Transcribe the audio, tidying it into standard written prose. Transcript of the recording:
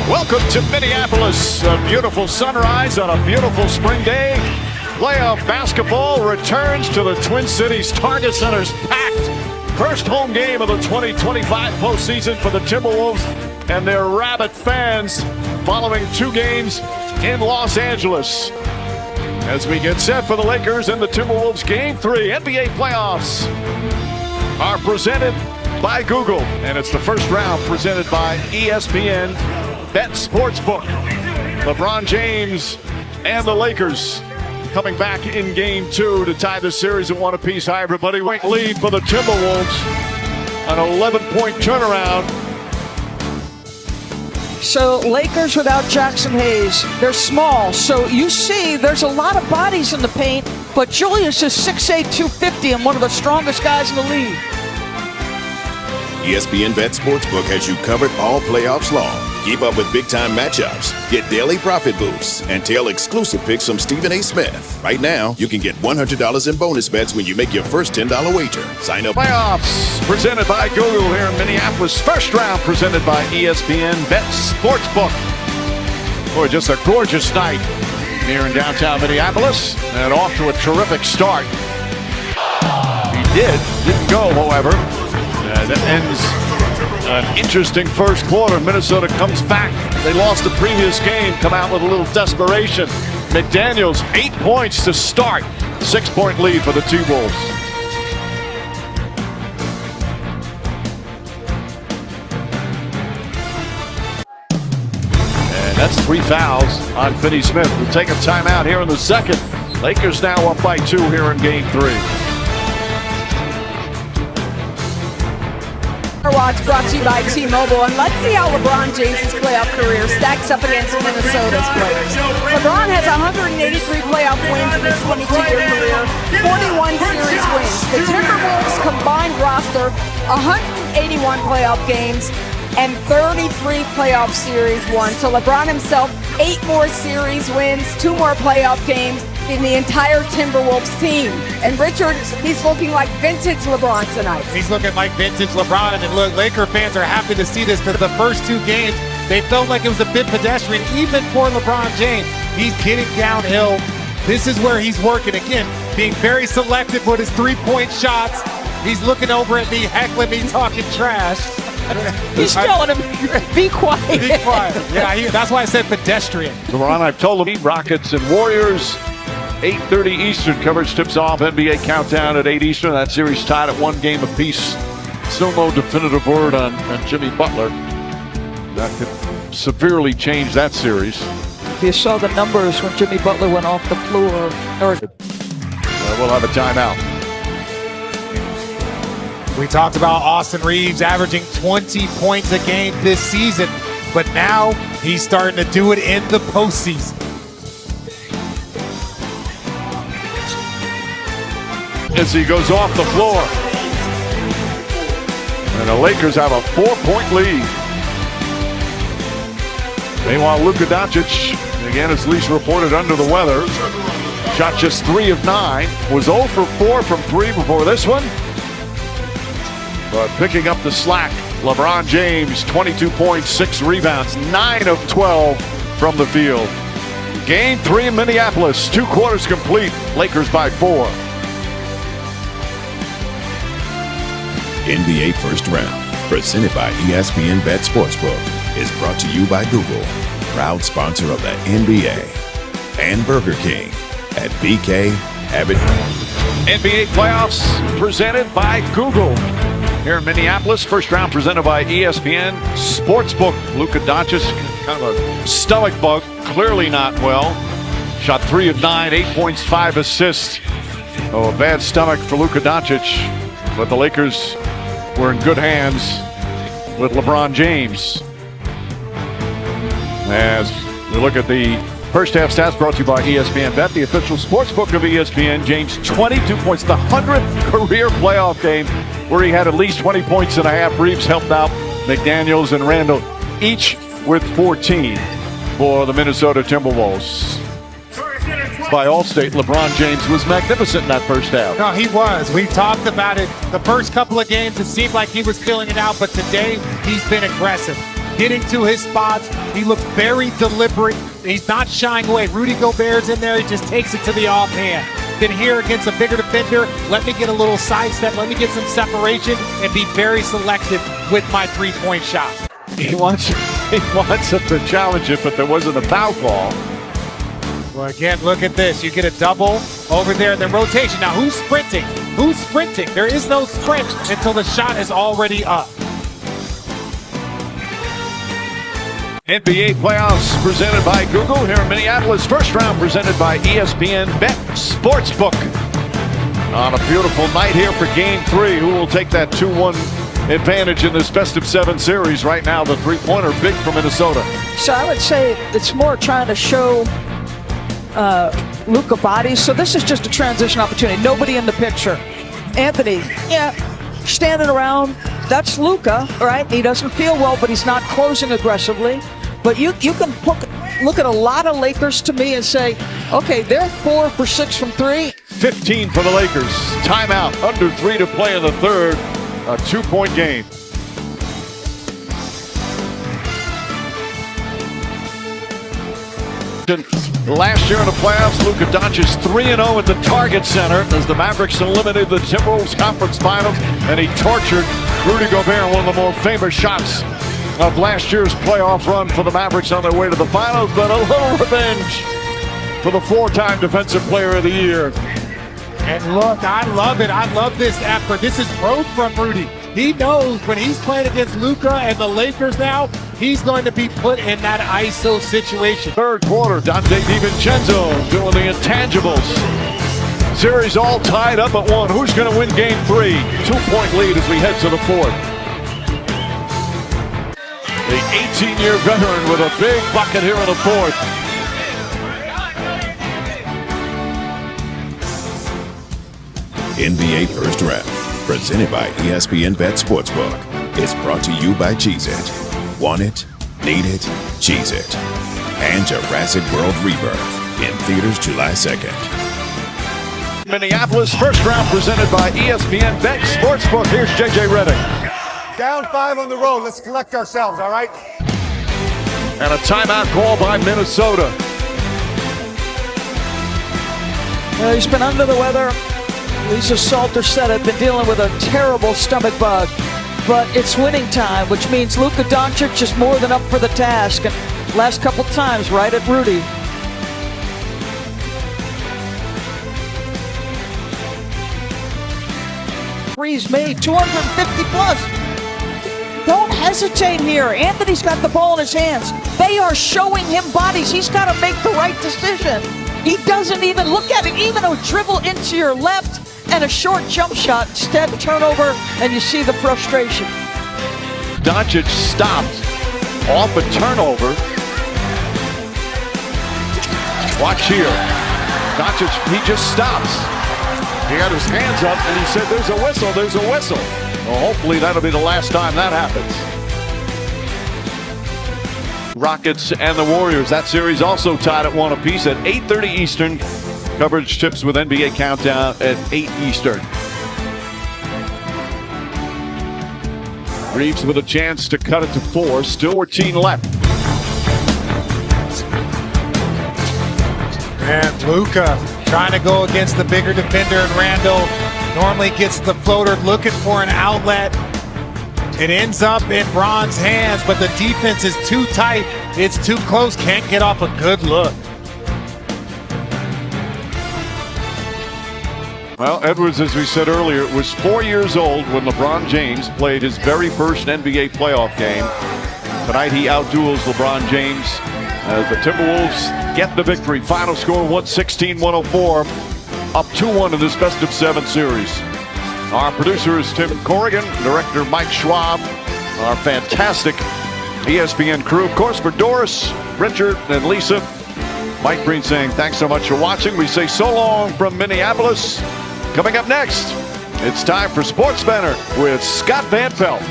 Welcome to Minneapolis. A beautiful sunrise on a beautiful spring day. Playoff basketball returns to the Twin Cities. Target Center's packed. First home game of the 2025 postseason for the Timberwolves and their rabid fans following 2 games in Los Angeles. As we get set for the Lakers and the Timberwolves, Game 3 NBA playoffs are presented by Google, and it's the first round presented by ESPN Bet Sportsbook. LeBron James and the Lakers coming back in Game 2 to tie the series at 1 apiece. Hi, everybody. Lead for the Timberwolves, an 11-point turnaround. So Lakers without Jackson Hayes, they're small. So you see there's a lot of bodies in the paint, but Julius is 6'8", 250 and one of the strongest guys in the league. ESPN Bet Sportsbook has you covered all playoffs long. Keep up with big-time matchups, get daily profit boosts, and tail exclusive picks from Stephen A. Smith. Right now, you can get $100 in bonus bets when you make your first $10 wager. Sign up. Playoffs presented by Google here in Minneapolis. First round presented by ESPN Bet Sportsbook. Boy, just a gorgeous night here in downtown Minneapolis, and off to a terrific start. He didn't go, however. That ends an interesting first quarter. Minnesota comes back. They lost the previous game, come out with a little desperation. McDaniels, 8 points to start. 6-point lead for the T-Wolves. And that's 3 fouls on Finney Smith. We'll take a timeout here in the second. Lakers now up by 2 here in Game 3. Watch brought to you by T-Mobile, and let's see how LeBron James' playoff career stacks up against Minnesota's players. LeBron has 183 playoff wins in his 22-year career, 41 series wins. The Timberwolves' combined roster, 181 playoff games and 33 playoff series won. So LeBron himself, 8 more series wins, 2 more playoff games in the entire Timberwolves team. And Richard, he's looking like vintage LeBron tonight. He's looking like vintage LeBron, and look, Laker fans are happy to see this because the first 2 games, they felt like it was a bit pedestrian, even for LeBron James. He's getting downhill. This is where he's working again, being very selective with his 3-point shots. He's looking over at me, heckling me, talking trash. He's telling him, be quiet. Be quiet. Yeah, that's why I said pedestrian. LeBron, I've told him, Rockets and Warriors. 8:30 Eastern coverage tips off. NBA countdown at 8 Eastern. That series tied at 1 game apiece. Still no definitive word on Jimmy Butler. That could severely change that series. If you saw the numbers when Jimmy Butler went off the floor. We'll have a timeout. We talked about Austin Reeves averaging 20 points a game this season, but now he's starting to do it in the postseason. As he goes off the floor. And the Lakers have a 4-point lead. Meanwhile, Luka Doncic, again, as Lisa reported, under the weather. Shot just 3 of 9. Was 0 for 4 from 3 before this one. But picking up the slack, LeBron James, 22 points, 6 rebounds, 9 of 12 from the field. Game 3 in Minneapolis, 2 quarters complete. Lakers by 4. NBA First Round, presented by ESPN Bet Sportsbook, is brought to you by Google, proud sponsor of the NBA, and Burger King at BK Habit. NBA playoffs presented by Google. Here in Minneapolis, first round presented by ESPN Sportsbook. Luka Doncic, kind of a stomach bug, clearly not well. Shot 3 of 9, 8 points, 5 assists. Oh, a bad stomach for Luka Doncic, but the Lakers were in good hands with LeBron James. As we look at the first half stats brought to you by ESPN Bet, the official sportsbook of ESPN. James, 22 points, the 100th career playoff game where he had at least 20 points and a half. Reeves helped out McDaniels and Randall, each with 14 for the Minnesota Timberwolves. By Allstate, LeBron James was magnificent in that first half. No, he was. We talked about it. The first couple of games, it seemed like he was filling it out, but today he's been aggressive. getting to his spots. He looks very deliberate. He's not shying away. Rudy Gobert's in there. He just takes it to the offhand. Then here against a bigger defender, let me get a little sidestep, let me get some separation, and be very selective with my three-point shot. He wants him to challenge it, but there wasn't a foul call. Well, again, look at this. You get a double over there, then rotation. Now, who's sprinting? Who's sprinting? There is no sprint until the shot is already up. NBA playoffs presented by Google here in Minneapolis. First round presented by ESPN Bet Sportsbook. On a beautiful night here for Game 3. Who will take that 2-1 advantage in this best-of-7 series? Right now, the three-pointer big for Minnesota. So I would say it's more trying to show Luka bodies. So this is just a transition opportunity. Nobody in the picture. Anthony, standing around. That's Luka, right? He doesn't feel well, but he's not closing aggressively. But you can look at a lot of Lakers to me and say, okay, they're 4 for 6 from 3. 15 for the Lakers. Timeout. Under 3 to play in the third. A 2-point game. Last year in the playoffs, Luka Doncic 3-0 at the Target Center as the Mavericks eliminated the Timberwolves Conference Finals, and he tortured Rudy Gobert, one of the more famous shots of last year's playoff run for the Mavericks on their way to the finals. But a little revenge for the 4-time Defensive Player of the Year. And look, I love it. I love this effort. This is growth from Rudy. He knows when he's playing against Luka and the Lakers now, he's going to be put in that ISO situation. Third quarter, Dante DiVincenzo doing the intangibles. Series all tied up at 1. Who's going to win Game 3? 2-point lead as we head to the fourth. The 18-year veteran with a big bucket here in the fourth. NBA First Round, presented by ESPN Bet Sportsbook, is brought to you by Cheez-It. Want it? Need it? Cheez-It. And Jurassic World Rebirth in theaters July 2nd. Minneapolis first round presented by ESPN Bet Sportsbook. Here's JJ Redick. Down 5 on the road. Let's collect ourselves, all right? And a timeout call by Minnesota. He's been under the weather. Lisa Salter said it, been dealing with a terrible stomach bug. But it's winning time, which means Luka Doncic is more than up for the task. And last couple times, right at Rudy. Threes made, 250 plus. Don't hesitate here. Anthony's got the ball in his hands. They are showing him bodies. He's got to make the right decision. He doesn't even look at it, even a dribble into your left and a short jump shot. Instead, turnover, and you see the frustration. Doncic stopped off a turnover. Watch here. Doncic, he just stops. He had his hands up and he said, there's a whistle, there's a whistle. Well, hopefully that'll be the last time that happens. Rockets and the Warriors. That series also tied at 1 apiece at 8:30 Eastern. Coverage tips with NBA Countdown at 8 Eastern. Reeves with a chance to cut it to 4. Still 14 left. And Luka trying to go against the bigger defender, and Randall normally gets the floater looking for an outlet. It ends up in Bron's hands, but the defense is too tight. It's too close. Can't get off a good look. Well, Edwards, as we said earlier, was 4 years old when LeBron James played his very first NBA playoff game. Tonight he outduels LeBron James as the Timberwolves get the victory. Final score 116-104, up 2-1 in this best-of-7 series. Our producer is Tim Corrigan, director Mike Schwab, our fantastic ESPN crew. Of course, for Doris, Richard, and Lisa, Mike Breen saying thanks so much for watching. We say so long from Minneapolis. Coming up next, it's time for SportsCenter with Scott Van Pelt.